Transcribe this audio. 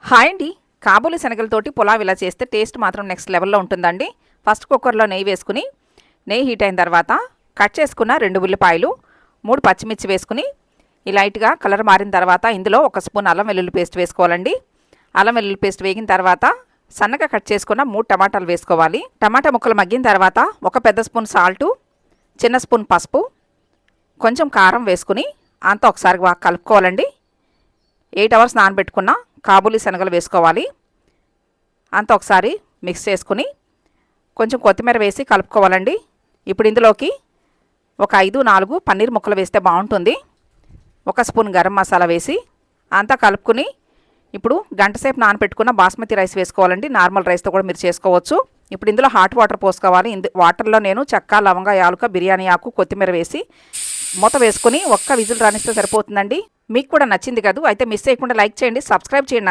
Hi అండి. కాబూలి శనగలతోటి పులావ్ ఇలా చేస్తే టేస్ట్ మాత్రం నెక్స్ట్ లెవెల్లో ఉంటుందండి. ఫస్ట్ కుక్కర్లో నెయ్యి వేసుకుని, నెయ్యి హీట్ అయిన తర్వాత కట్ చేసుకున్న 2 ఉల్లిపాయలు, 3 పచ్చిమిర్చి వేసుకుని ఈ లైట్గా కలర్ మారిన తర్వాత ఇందులో 1 స్పూన్ అల్లం వెల్లుల్లి పేస్ట్ వేసుకోవాలండి. అల్లం వెల్లుల్లి పేస్ట్ వేగిన తర్వాత సన్నగా కట్ చేసుకున్న 3 టమాటాలు వేసుకోవాలి. టమాటా ముక్కలు మగ్గిన తర్వాత 1 పెద్ద స్పూన్ సాల్టు, చిన్న స్పూన్ పసుపు, కొంచెం కారం వేసుకుని అంతా ఒకసారి బాగా కలుపుకోవాలండి. 8 అవర్స్ నానబెట్టుకున్న కాబూలి శనగలు వేసుకోవాలి. అంతా ఒకసారి మిక్స్ చేసుకుని కొంచెం కొత్తిమీర వేసి కలుపుకోవాలండి. ఇప్పుడు ఇందులోకి ఒక 5-4 పన్నీర్ ముక్కలు వేస్తే బాగుంటుంది. 1 స్పూన్ గరం మసాలా వేసి అంతా కలుపుకుని ఇప్పుడు గంటసేపు నానబెట్టుకున్న బాస్మతి రైస్ వేసుకోవాలండి. నార్మల్ రైస్తో కూడా మీరు చేసుకోవచ్చు. ఇప్పుడు ఇందులో హాట్ వాటర్ పోసుకోవాలి. వాటర్లో నేను చెక్క, లవంగ, యాలుక, బిర్యానీ ఆకు, కొత్తిమీర వేసి మూత వేసుకుని 1 విజిల్ రానిస్తే సరిపోతుందండి. మీకు కూడా నచ్చింది కదూ? అయితే మిస్ చేయకుండా లైక్ చేయండి, సబ్స్క్రైబ్ చేయండి.